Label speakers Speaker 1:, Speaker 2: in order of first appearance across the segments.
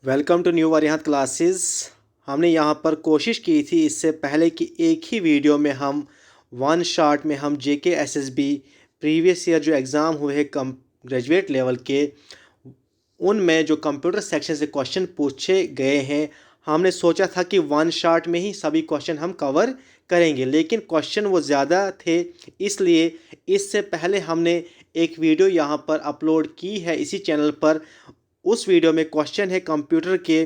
Speaker 1: Welcome to new वारियात classes. हमने यहाँ पर कोशिश की थी इससे पहले कि एक ही वीडियो में हम वन शॉट में हम जेके एसएसबी प्रीवियस ईयर जो एग्ज़ाम हुए हैं कम ग्रेजुएट लेवल के उनमें जो कंप्यूटर सेक्शन से क्वेश्चन पूछे गए हैं, हमने सोचा था कि वन शॉट में ही सभी क्वेश्चन हम कवर करेंगे, लेकिन क्वेश्चन वो ज़्यादा थे। इसलिए इससे पहले हमने एक वीडियो यहाँ पर अपलोड की है इसी चैनल पर। उस वीडियो में क्वेश्चन है कंप्यूटर के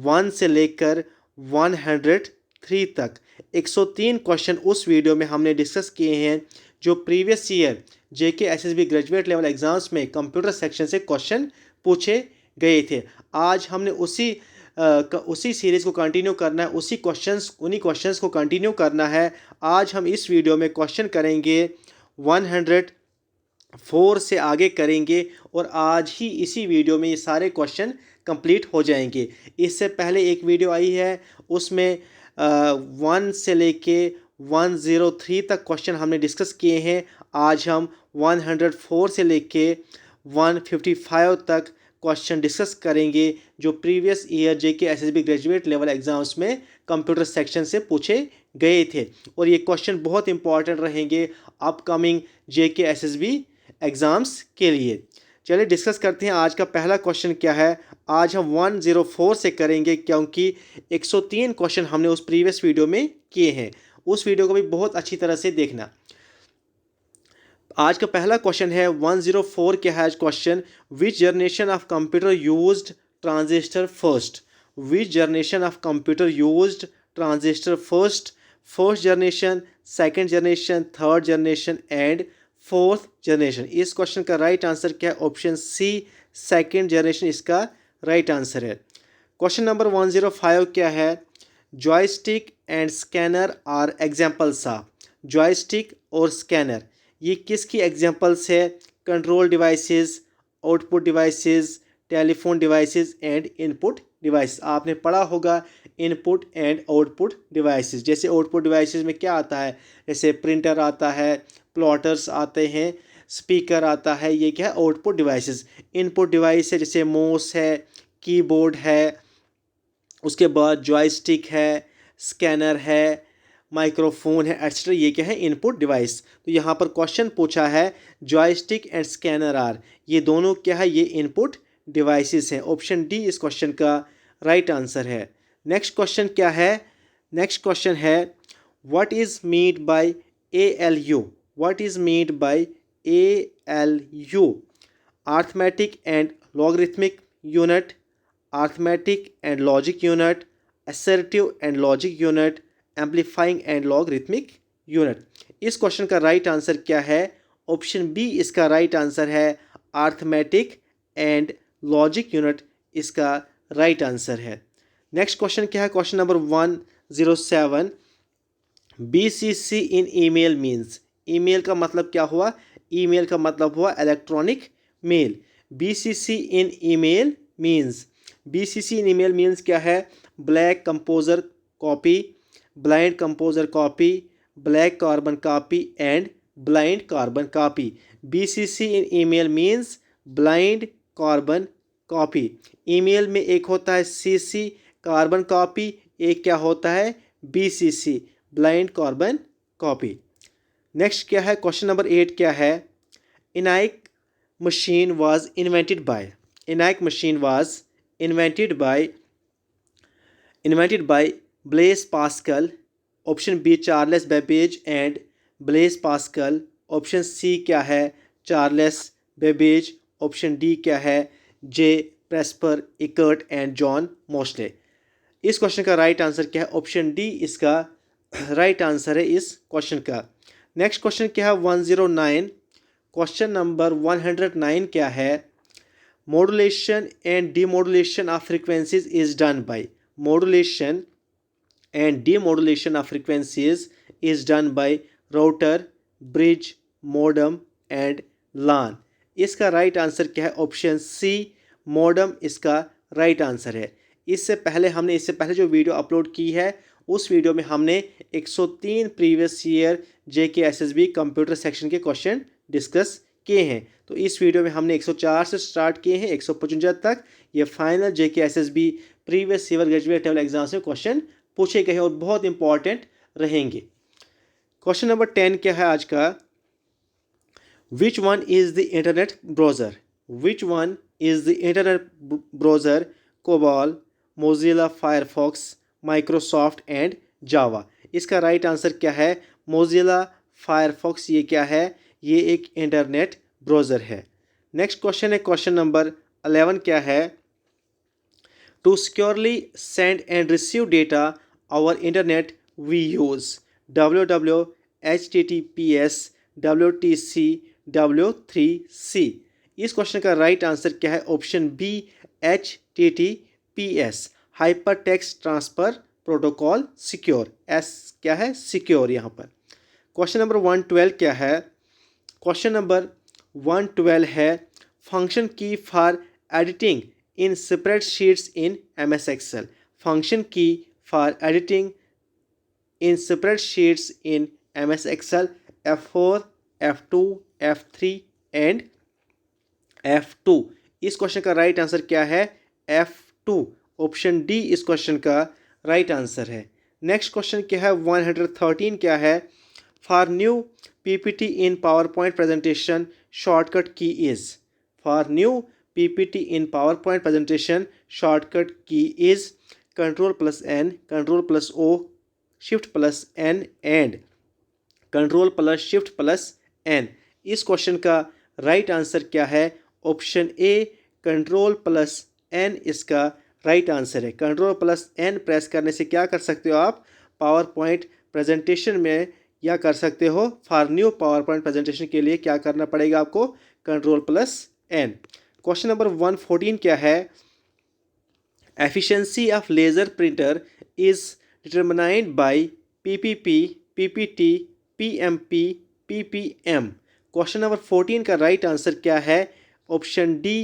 Speaker 1: 1 से लेकर 103 तक 103 क्वेश्चन उस वीडियो में हमने डिस्कस किए हैं जो प्रीवियस ईयर जेके एसएसबी ग्रेजुएट लेवल एग्ज़ाम्स में कंप्यूटर सेक्शन से क्वेश्चन पूछे गए थे। आज हमने उसी सीरीज़ को कंटिन्यू करना है, उन्हीं क्वेश्चंस को कंटिन्यू करना है। आज हम इस वीडियो में क्वेश्चन करेंगे 104 से आगे करेंगे और आज ही इसी वीडियो में ये सारे क्वेश्चन कंप्लीट हो जाएंगे। इससे पहले एक वीडियो आई है, उसमें 1 से लेके 103 तक क्वेश्चन हमने डिस्कस किए हैं। आज हम 104 से लेके 155 तक क्वेश्चन डिस्कस करेंगे जो प्रीवियस ईयर जेके एसएसबी ग्रेजुएट लेवल एग्ज़ाम्स में कंप्यूटर सेक्शन से पूछे गए थे। और ये क्वेश्चन बहुत इंपॉर्टेंट रहेंगे अपकमिंग जेके एसएसबी एग्ज़ाम्स के लिए। चलिए डिस्कस करते हैं आज का पहला क्वेश्चन क्या है। आज हम 104 से करेंगे क्योंकि 103 क्वेश्चन हमने उस प्रीवियस वीडियो में किए हैं। उस वीडियो को भी बहुत अच्छी तरह से देखना। आज का पहला क्वेश्चन है 104 क्या है आज question, which generation of computer used transistor first. Which generation of computer used transistor first. First generation, second generation, third generation and fourth generation. इस क्वेश्चन का राइट आंसर क्या है? ऑप्शन सी, सेकंड जनरेशन इसका right answer है। Question number 105 क्या है? Joystick and scanner are examples of. Joystick और scanner ये किसकी एग्जाम्पल्स है? Control devices, output devices, telephone devices and input device. आपने पढ़ा होगा इनपुट एंड आउटपुट डिवाइसेस। जैसे आउटपुट डिवाइसेस में क्या आता है? जैसे प्रिंटर आता है, प्लॉटर्स आते हैं, स्पीकर आता है, ये क्या है? Output devices. इनपुट डिवाइस है जैसे माउस है, कीबोर्ड है, उसके बाद जॉयस्टिक है, स्कैनर है, माइक्रोफोन है, एक्सेट्रा। ये क्या है? Input device. तो यहाँ पर क्वेश्चन पूछा है जॉयस्टिक एंड स्कैनर आर, ये दोनों क्या है? ये इनपुट डिवाइसेस हैं। ऑप्शन डी इस क्वेश्चन का राइट आंसर है। नेक्स्ट क्वेश्चन क्या है? नेक्स्ट क्वेश्चन है what is made by ALU। What is made by ALU? Arithmetic and logarithmic unit, arithmetic and logic unit, assertive and logic unit, amplifying and logarithmic unit. इस question का right answer क्या है? Option B इसका right answer है, arithmetic and logic unit इसका right answer है। Next question क्या है? Question number 107, BCC in email means. Email का मतलब क्या हुआ? ईमेल का मतलब हुआ electronic mail. BCC in email means. BCC in email means क्या है? Black composer copy, blind composer copy, black carbon copy and blind carbon copy. BCC in email means blind carbon copy. Email में एक होता है CC carbon copy, एक क्या होता है? BCC blind carbon copy. Next क्या है? क्वेश्चन नंबर 8 क्या है? ENIAC machine was invented by. ENIAC machine was invented by Blaise Pascal. Option B Charles Babbage and Blaise Pascal. Option C क्या है? Charles Babbage. ऑप्शन डी क्या है? J Presper Eckert and John Mauchly. इस question का right answer क्या है? Option D इसका right answer है इस क्वेश्चन का। नेक्स्ट क्वेश्चन क्या है? 109। क्वेश्चन नंबर 109 क्या है? Modulation and demodulation of frequencies is done by. Modulation and demodulation of frequencies is done by router, bridge, modem and LAN। इसका राइट आंसर क्या है? ऑप्शन सी मॉडम इसका राइट आंसर है। इससे पहले जो वीडियो अपलोड की है उस वीडियो में हमने 103 प्रीवियस ईयर जेके एसएसबी कंप्यूटर सेक्शन के क्वेश्चन डिस्कस किए हैं। तो इस वीडियो में हमने 104 से स्टार्ट किए हैं 155 तक। ये final JK SSB previous year graduate level exams में क्वेश्चन पूछे गए हैं और बहुत इंपॉर्टेंट रहेंगे। क्वेश्चन नंबर 10 क्या है आज का? Which one is the internet browser? Which one is the internet browser? COBOL, Mozilla Firefox, Microsoft and Java. इसका राइट आंसर क्या है? Mozilla Firefox. ये क्या है? ये एक इंटरनेट ब्राउज़र है। नेक्स्ट क्वेश्चन है क्वेश्चन नंबर 11 क्या है? To securely send and receive data over internet we use www, HTTPS, WTC, W3C। इस क्वेश्चन का राइट आंसर क्या है? Option B HTTPS, hyper text transfer protocol secure. S क्या है? सिक्योर यहाँ पर। क्वेश्चन नंबर 112 क्या है? क्वेश्चन नंबर 112 है function key for editing in spreadsheets in MS Excel। Function key for editing in spreadsheets in MS Excel F4, F2, F3 and F2। इस question का right answer क्या है? F2। Option D इस question का right answer है। Next question क्या है? 113 क्या है? For new PPT in PowerPoint presentation shortcut key is. For new PPT in PowerPoint presentation shortcut key is Ctrl+N, Ctrl+O, Shift+N and Ctrl+Shift+N। इस question का right answer क्या है? ऑप्शन ए Ctrl+N इसका राइट आंसर है। Ctrl+N प्रेस करने से क्या कर सकते हो आप? पावर पॉइंट प्रेजेंटेशन में या कर सकते हो for new power point presentation के लिए क्या करना पड़ेगा आपको? Ctrl+N। क्वेश्चन नंबर 114 क्या है? Efficiency of laser printer is determined by PPP, PPT, PMP, PPM। Question number 14 का राइट आंसर क्या है? ऑप्शन डी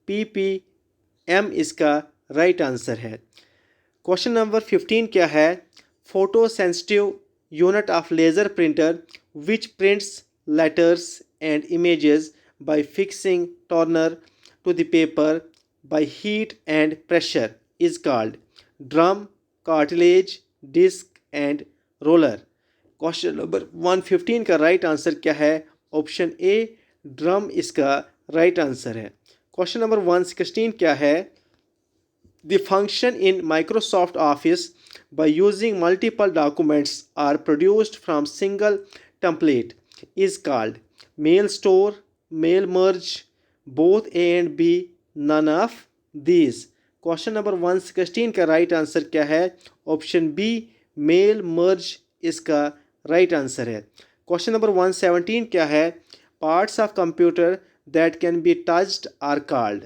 Speaker 1: PPM इसका राइट आंसर है। क्वेश्चन नंबर 15 क्या है? Photo sensitive unit of laser printer which prints letters and images by fixing toner to the paper by heat and pressure is called drum, cartilage, disk and roller. Question number 115 का right answer क्या है? Option A drum इसका right answer है। Question number 116 क्या है? The function in Microsoft Office by using multiple documents are produced from single template is called mail store, mail merge, both A and B, none of these. Question number 116 का right answer क्या है? Option B mail merge इसका right answer है। Question number 117 क्या है? Parts of computer that can be touched are called.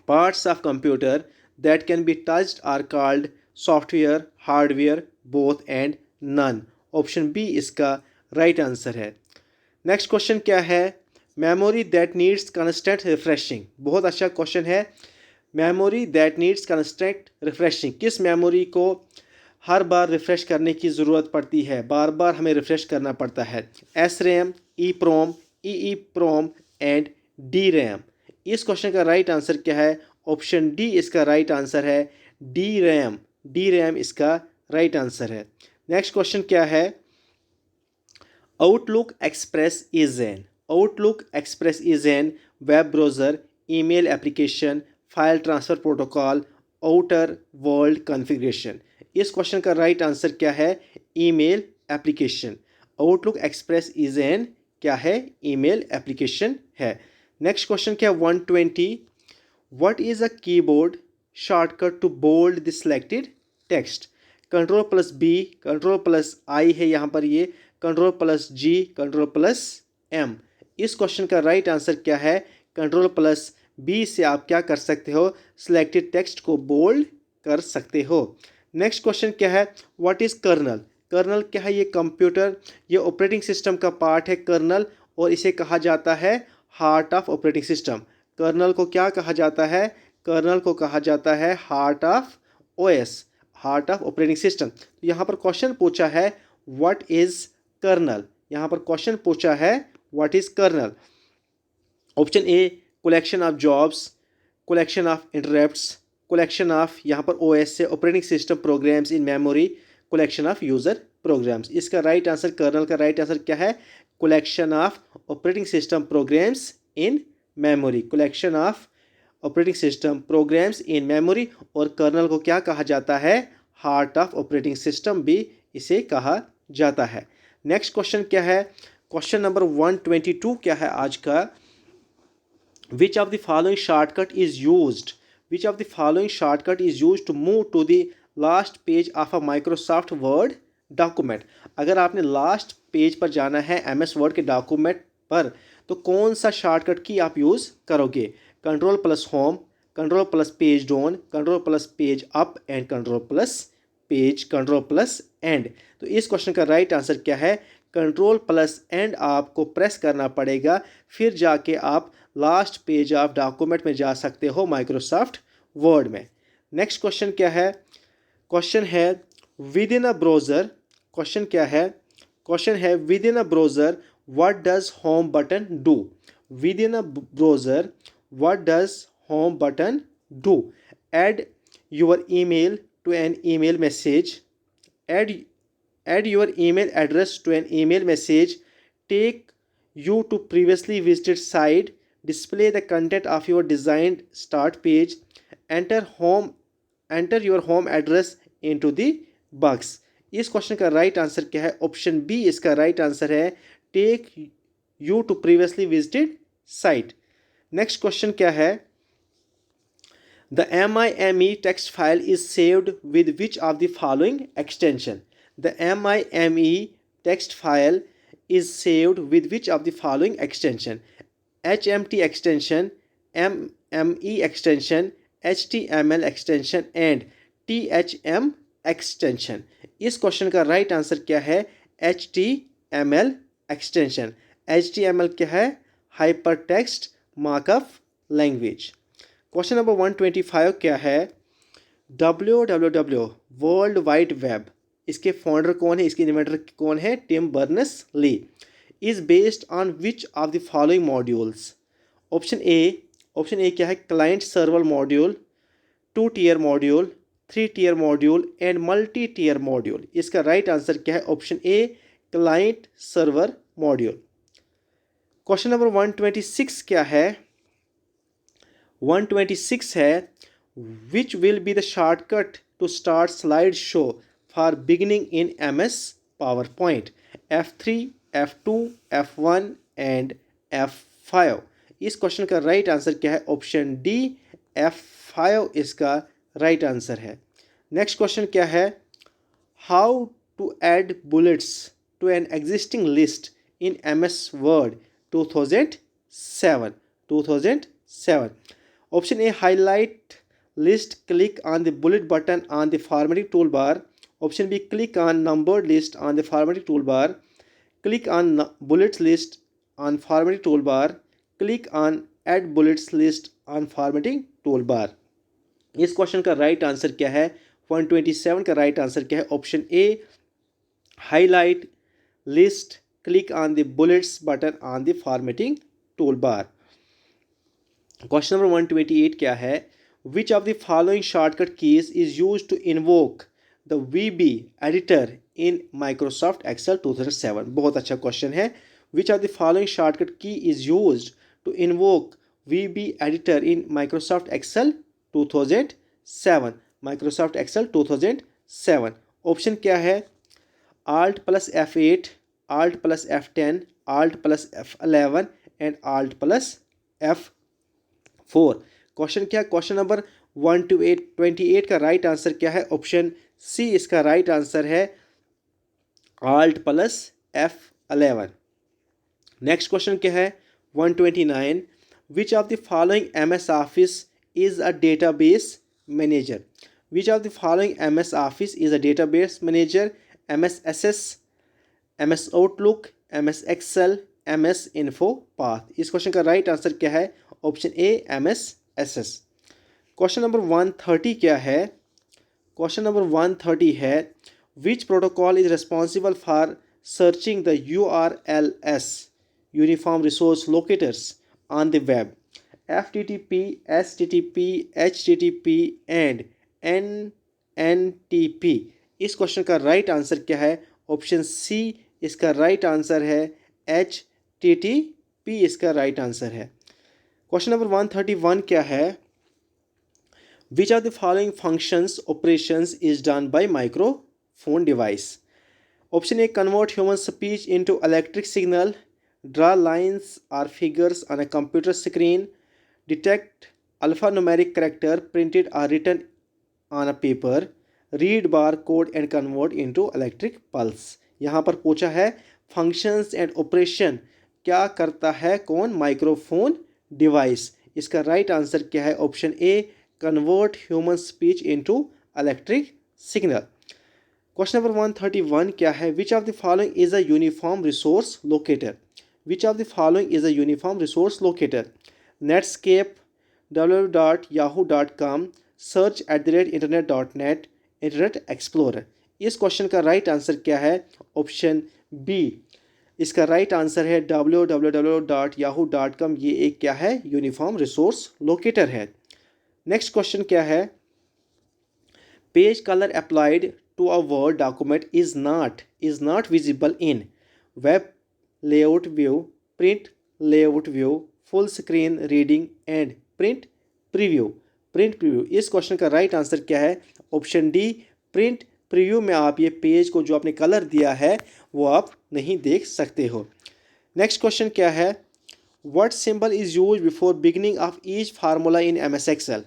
Speaker 1: Parts of computer that can be touched are called software, hardware, both and none. Option B इसका right answer है। Next question क्या है? Memory that needs constant refreshing. बहुत अच्छा question है। Memory that needs constant refreshing, किस memory को हर बार रिफ़्रेश करने की ज़रूरत पड़ती है? बार बार हमें रिफ़्रेश करना पड़ता है। SRAM, EEPROM, EEPROM and DRAM। इस क्वेश्चन का राइट आंसर क्या है? ऑप्शन डी इसका राइट आंसर है। DRAM, DRAM इसका राइट आंसर है। नेक्स्ट क्वेश्चन क्या है? Outlook express is an web browser, email application, file transfer protocol, outer world configuration. इस क्वेश्चन का राइट आंसर क्या है? Email application. Outlook express is an क्या है? ईमेल एप्लीकेशन है। नेक्स्ट क्वेश्चन क्या है? 120 what is a keyboard shortcut to bold the selected text? Ctrl+B, Ctrl+I है यहाँ पर, ये Ctrl+G, Ctrl+M। इस क्वेश्चन का राइट आंसर क्या है? Ctrl+B से आप क्या कर सकते हो? सिलेक्टेड टेक्स्ट को बोल्ड कर सकते हो। नेक्स्ट क्वेश्चन क्या है? What is colonel? कर्नल क्या है? ये कंप्यूटर, ये ऑपरेटिंग सिस्टम का पार्ट है कर्नल, और इसे कहा जाता है heart of operating system. Kernel को क्या कहा जाता है? कर्नल को कहा जाता है heart of OS, heart of operating system. तो यहाँ पर क्वेश्चन पूछा है व्हाट इज़ कर्नल। यहाँ पर क्वेश्चन पूछा है what is kernel. Option A collection of jobs, collection of interrupts, collection of यहाँ पर OS से operating system programs in memory, collection of user programs. इसका right answer kernel का right answer क्या है? collection of operating system programs in memory, collection of operating system programs in memory. और kernel को क्या कहा जाता है? heart of operating system भी इसे कहा जाता है. नेक्स्ट क्वेश्चन क्या है? क्वेश्चन नंबर 122 क्या है आज का? Which of the following shortcut is used, which of the following shortcut is used to move to the last page of a Microsoft Word document. अगर आपने लास्ट पेज पर जाना है MS वर्ड के डॉक्यूमेंट पर, तो कौन सा शॉर्टकट की आप यूज़ करोगे? Control plus home, control plus page down, control plus page up and control plus page, control plus and. तो इस क्वेश्चन का राइट आंसर क्या है? कंट्रोल प्लस एंड आपको प्रेस करना पड़ेगा, फिर जाके आप लास्ट पेज ऑफ डॉक्यूमेंट में जा सकते हो माइक्रोसॉफ्ट वर्ड में. नेक्स्ट क्वेश्चन क्या है? क्वेश्चन है with in a browser. Question क्या है? क्वेश्चन है with in a browser what does home button do. With in a browser what does home button do? Add your email to an email message, add your email address to an email message, take you to previously visited site, display the content of your designed start page, enter your home address into the box. इस question का right answer क्या है? Option B इसका right answer है, take you to previously visited site. Next question क्या है? The MIME text file is saved with which of the following extension? The MIME text file is saved with which of the following extension? HMT extension, MME extension, HTML extension and THM extension. इस question का right answer क्या है? HTML extension. HTML क्या है? Hypertext Markup Language. Question number 125 क्या है? www world wide web, इसके founder कौन है? इसके इन्वेंटर कौन है? Tim Berners Lee. Is based on which of the following modules? Option A क्या है? Client server module, 2 tier module, 3 tier module and multi tier module. इसका राइट आंसर क्या है? Option A client server module. Question number 126 क्या है? 126 है which will be the shortcut to start slide show for beginning in MS PowerPoint? F3, F2, F1 and F5. इस question का right answer क्या है? Option D F5 इसका right answer है. Next question क्या है? How to add bullets to an existing list in MS Word 2007. Option A, highlight list, click on the bullet button on the formatting toolbar. Option B, click on numbered list on the formatting toolbar. Click on bullets list on formatting toolbar. Click on add bullets list on formatting toolbar. इस question का right answer क्या है? 127 का right answer क्या है? Option A highlight list, click on the bullets button on the formatting toolbar. Question number 128 क्या है? Which of the following shortcut keys is use to invoke the VB editor in Microsoft Excel 2007. बहुत अच्छा question है. Which of the following shortcut key is use to invoke VB editor in Microsoft Excel 2007. Microsoft Excel 2007. Option क्या है? Alt plus F8, Alt plus F10, Alt plus F11 and Alt plus F4. Question क्या? Question number 128 का right answer क्या है? Option C इसका right answer है, Alt plus F11. Next question क्या है? 129. विच of the following MS office is a database manager? Which of the following MS office is a database manager? MS Access, MS Outlook, MS Excel, MS Info Path. इस question का right answer क्या है? Option ए MS Access. Question number 130 क्या है? Question number 130 है विच protocol is responsible for searching the URLs uniform resource locators on the web? FTTP, STTP, HTTP and NNTP। इस question का right answer क्या है? ऑप्शन सी इसका राइट आंसर है। HTTP इसका राइट आंसर है। क्वेश्चन नंबर 131 क्या है? Which of the following functions operations is done by microphone device? Option A, convert human speech into electric signal, draw lines or figures on a computer screen, detect alphanumeric character printed or written on a paper, read barcode and convert into electric pulse। यहाँ पर पूछा है functions and operation क्या करता है कौन? Microphone device. इसका right answer क्या है? ऑप्शन ए, convert human speech into electric signal. Question number 131 क्या है? Which of the following is a uniform resource locator? Which of the following is a uniform resource locator? Netscape, www.yahoo.com, search@internet.net, internet explorer. इस question का right answer क्या है? Option B इसका right answer है www.yahoo.com। ये एक क्या है? यूनिफॉर्म रिसोर्स लोकेटर है। नेक्स्ट क्वेश्चन क्या है? Page colour applied to a Word document is not visible in web layout view, print layout view, full screen reading and print preview. इस question का राइट आंसर क्या है? Option D, print preview में आप ये page को जो आपने कलर दिया है वो आप नहीं देख सकते हो। नेक्स्ट क्वेश्चन क्या है? What symbol is use before beginning of each formula in MS Excel?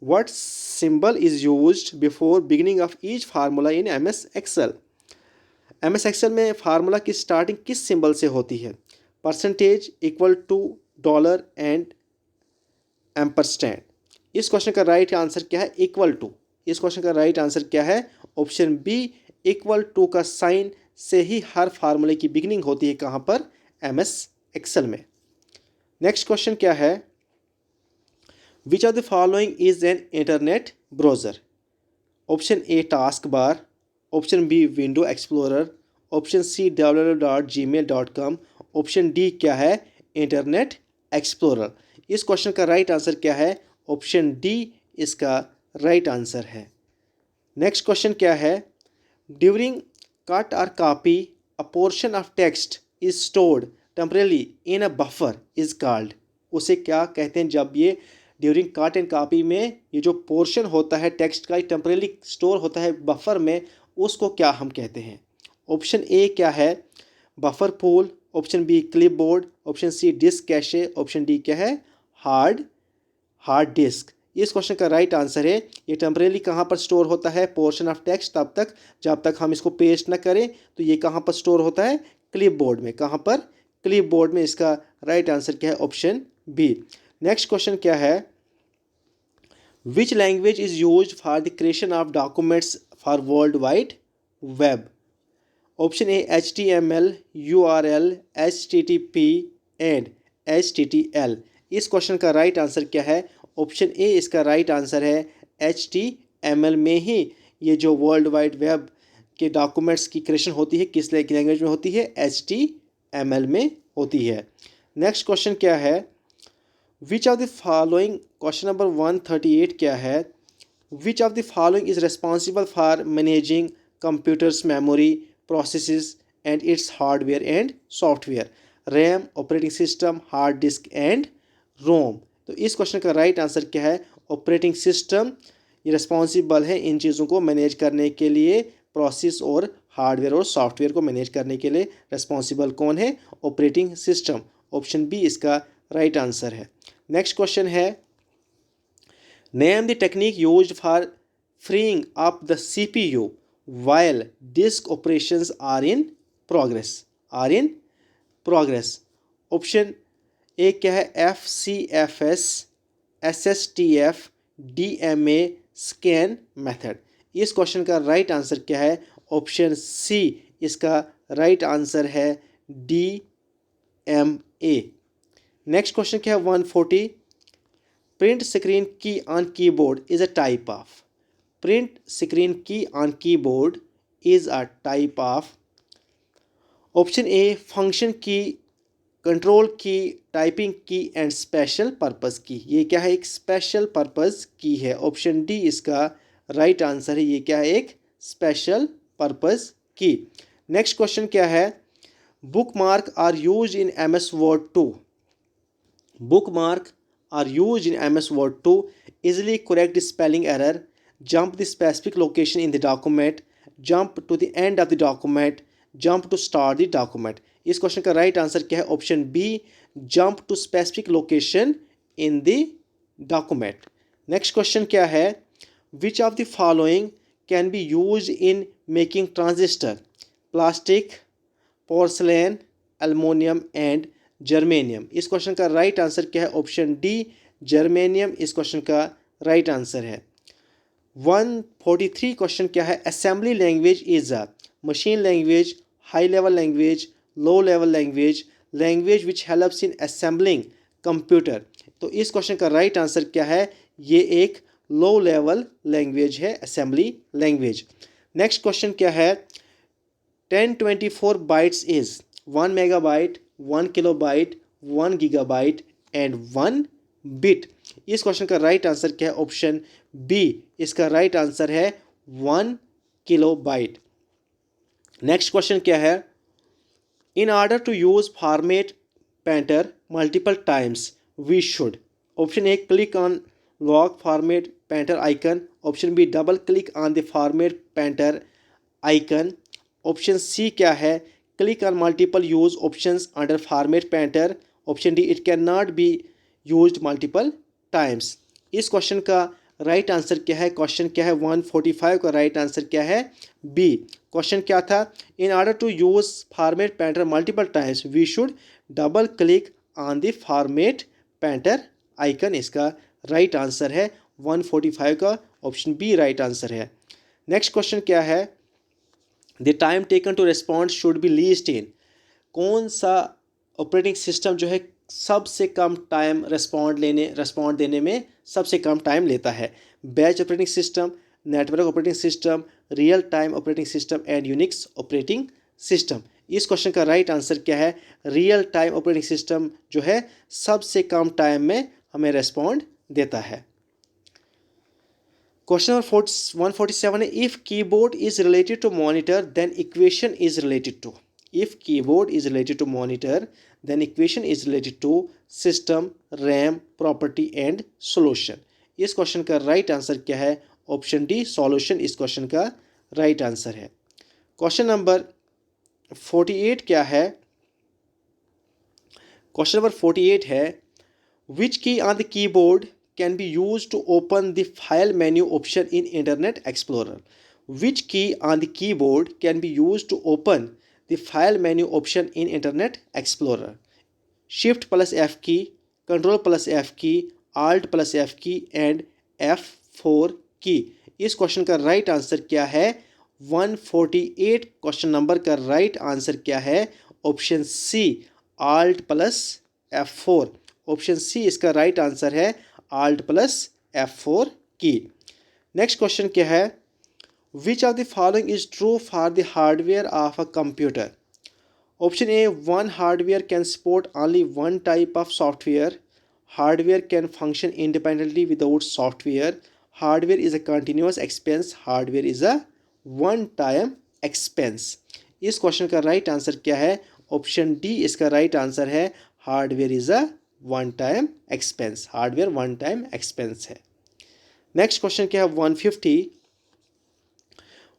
Speaker 1: What symbol is used before beginning of each formula in MS Excel? MS Excel में फार्मूला की स्टार्टिंग किस सिंबल से होती है? Percentage, equal to, dollar and ampersand. इस question का right answer क्या है? Equal to. इस क्वेश्चन का राइट आंसर क्या है? ऑप्शन बी, इक्वल टू का साइन से ही हर फार्मूले की बिगिनिंग होती है। कहाँ पर? MS Excel में। नेक्स्ट क्वेश्चन क्या है? Which of the following is an internet browser? Option A, taskbar, option B, window explorer, option C, www.gmail.com, option D क्या है? Internet explorer. इस क्वेश्चन का राइट आंसर क्या है? ऑप्शन डी इसका राइट आंसर है। नेक्स्ट क्वेश्चन क्या है? ड्यूरिंग कट और copy a portion of text is stored temporarily in a buffer is called. उसे क्या कहते हैं जब ये ड्यूरिंग कट एंड कॉपी में ये जो पोर्शन होता है टेक्स्ट का टेम्परेली स्टोर होता है बफर में, उसको क्या हम कहते हैं? ऑप्शन ए क्या है? Buffer pool, option B clipboard, option C disk cache, option D क्या है? Hard disk. इस क्वेश्चन का राइट आंसर है ये टेम्परेली कहाँ पर स्टोर होता है पोर्शन ऑफ टेक्स्ट तब तक जब तक हम इसको पेस्ट ना करें। तो ये कहाँ पर स्टोर होता है? क्लिपबोर्ड में। कहाँ पर? क्लिपबोर्ड में। इसका राइट आंसर क्या है? Option B. नेक्स्ट क्वेश्चन क्या है? Which language is use for the creation of documents for world wide web? Option A HTML, URL, HTTP and HTTL। इस क्वेश्चन का राइट आंसर क्या है? ऑप्शन ए इसका राइट आंसर है HTML में ही ये जो वर्ल्ड वाइड वेब के डॉक्यूमेंट्स की क्रिएशन होती है किस लैंग्वेज में होती है? HTML में होती है। नेक्स्ट क्वेश्चन क्या है? Which of the following, question number 138 क्या है? Which of the following is responsible for managing computer's memory processes and its hardware and software? RAM, operating system, hard disk and ROM. तो इस question का right answer क्या है? Operating system ये responsible है इन चीज़ों को मैनेज करने के लिए। प्रोसेस और हार्डवेयर और सॉफ्टवेयर को मैनेज करने के लिए रिस्पॉन्सिबल कौन है? Operating system. ऑप्शन बी इसका राइट आंसर है। नेक्स्ट क्वेश्चन है, name the technique used for freeing up the CPU while disk operations are in progress। Option A क्या है? FCFS, SSTF, DMA scan method. इस question का right answer क्या है? Option C इसका right answer है DMA। Next question क्या है? 140, प्रिंट स्क्रीन की on keyboard is a type of. Print screen की on keyboard is a type of. Option A function key control key, typing key and special purpose key. ये क्या है? एक special purpose key है। Option D इसका right answer है। ये क्या है? एक special purpose key. Next question क्या है? Bookmark are use in MS Word to, bookmark are used in MS Word to easily correct the spelling error, jump the specific location in the document, jump to the end of the document, jump to start the document। इस question का right answer क्या है? Option B, jump to specific location in the document. Next question क्या है? Which of the following can be use in making transistor? Plastic, porcelain, aluminium and germanium. इस question का right answer क्या है? Option D, germanium इस question का right answer है। 143 question क्या है? Assembly language is a machine language, high level language, low level language, language which helps in assembling computer. तो इस क्वेश्चन का राइट आंसर क्या है? ये एक लो लेवल लैंग्वेज है, असेंबली लैंग्वेज। नेक्स्ट क्वेश्चन क्या है? 1024 bytes is 1 megabyte, 1 kilobyte, 1 gigabyte and 1 bit। इस क्वेश्चन का राइट आंसर क्या है? ऑप्शन बी इसका राइट आंसर है 1 किलोबाइट। नेक्स्ट क्वेश्चन क्या है? In order to use format painter multiple times we should. Option A, click on lock format painter icon. Option B, double click on the format painter icon. Option C क्या है? Click on multiple use options under format painter. Option D, it can not be used multiple times. इस question का right answer क्या है? Question क्या है? 145 का right answer क्या है? बी। क्वेश्चन क्या था? In order to use format painter multiple times we should double click on the format painter icon. इसका राइट आंसर है 145 का ऑप्शन बी राइट आंसर है। नेक्स्ट क्वेश्चन क्या है? The time taken to respond should be least in. कौन सा operating system जो है सबसे कम टाइम रिस्पॉन्ड देने में सबसे कम टाइम लेता है? Batch operating system, network operating system, real time operating system and Unix operating system. इस क्वेश्चन का राइट आंसर क्या है? रियल टाइम ऑपरेटिंग सिस्टम जो है सबसे कम टाइम में हमें रिस्पॉन्ड देता है। क्वेश्चन नंबर 147 है, if keyboard is related to monitor then equation is related to. If keyboard is related to monitor then equation is related to system, RAM, property and solution. इस question का right answer क्या है? Option D, solution इस question का right answer है। Question number 48 क्या है? Question number 48 है, which key on the keyboard can be used to open the file menu option in Internet Explorer? Which key on the keyboard can be used to open the file menu option in Internet Explorer? Shift plus F key, Control plus F key, Alt plus F key and F4 key। इस question का right answer क्या है? 148 question number का right answer क्या है? Option C, Alt plus F4। Option C इसका right answer है, Alt plus F4 की। नेक्स्ट क्वेश्चन क्या है? Which of the following is true for the hardware of a computer? Option A, one hardware can support only one type of software. Hardware can function independently without software. Hardware is a continuous expense. Hardware is a one time expense. इस question का right answer क्या है? Option D इसका right answer है, hardware is a one time expense. Hardware one time expense है। Next question क्या है? 150,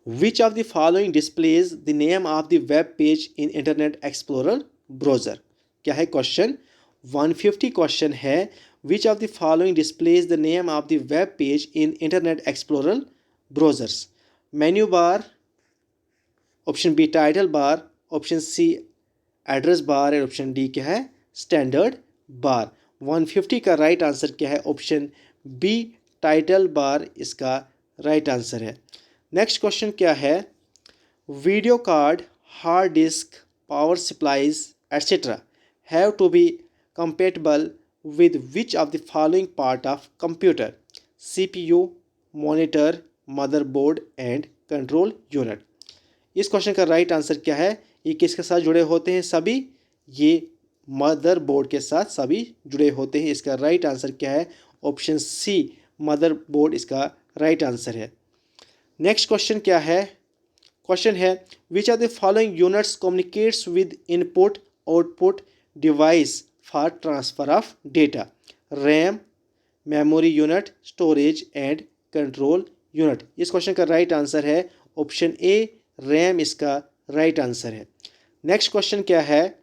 Speaker 1: विच of the following displays the name of the web page in internet explorer browser. क्या है question? 150 question है, which of the following displays the name of the web page in internet explorer browsers? Menu bar, option B title bar, option C address bar और option D क्या है? Standard bar. 150 का right answer क्या है? Option B title bar इसका right answer है। Next question क्या है? Video card, hard disk, power supplies etcetera have to be compatible with which of the following part of computer? CPU, monitor, motherboard and control unit. इस question का right answer क्या है? ये किसके साथ जुड़े होते हैं? सभी ये मदरबोर्ड के साथ सभी जुड़े होते हैं। इसका राइट आंसर क्या है? ऑप्शन सी, मदरबोर्ड इसका राइट आंसर है। नेक्स्ट क्वेश्चन क्या है? क्वेश्चन है which are the following units communicates with input output device for transfer of data? RAM, memory unit, storage and control unit. इस question का right answer है option A, RAM इसका right answer है। Next question क्या है?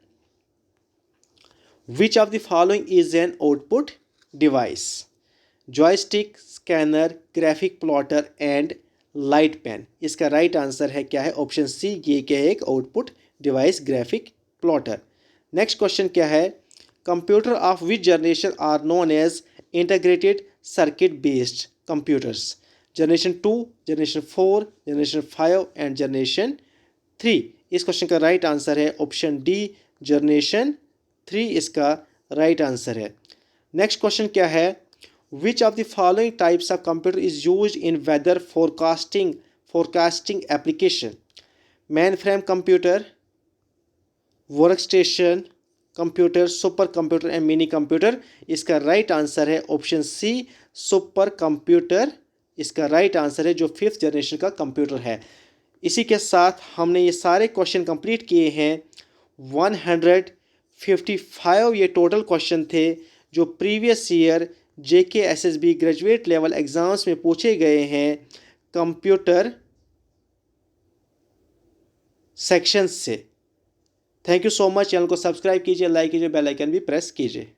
Speaker 1: Which of the following is an output device? Joystick, scanner, graphic plotter and light pen. इसका right answer है क्या है? ऑप्शन सी, ये क्या है? एक output device, graphic plotter. Next question क्या है? Computer of which generation are known as integrated circuit based computers? Generation 2, generation 4, generation 5 and generation 3। इस क्वेश्चन का राइट आंसर है ऑप्शन डी, जनरेशन 3 इसका राइट आंसर है। नेक्स्ट क्वेश्चन क्या है? Which of the following types of computer is used in weather forecasting application? Mainframe computer, workstation computer, super computer and mini computer। इसका right answer है option सी, super computer इसका right answer है, जो 5th generation का computer है। इसी के साथ हमने ये सारे क्वेश्चन कंप्लीट किए हैं। 155 ये टोटल क्वेश्चन थे जो previous year JK SSB graduate level exams में पूछे गए हैं कंप्यूटर सेक्शन से। Thank you so much. Channel को सब्सक्राइब कीजिए, लाइक कीजिए, बेल आइकन भी प्रेस कीजिए।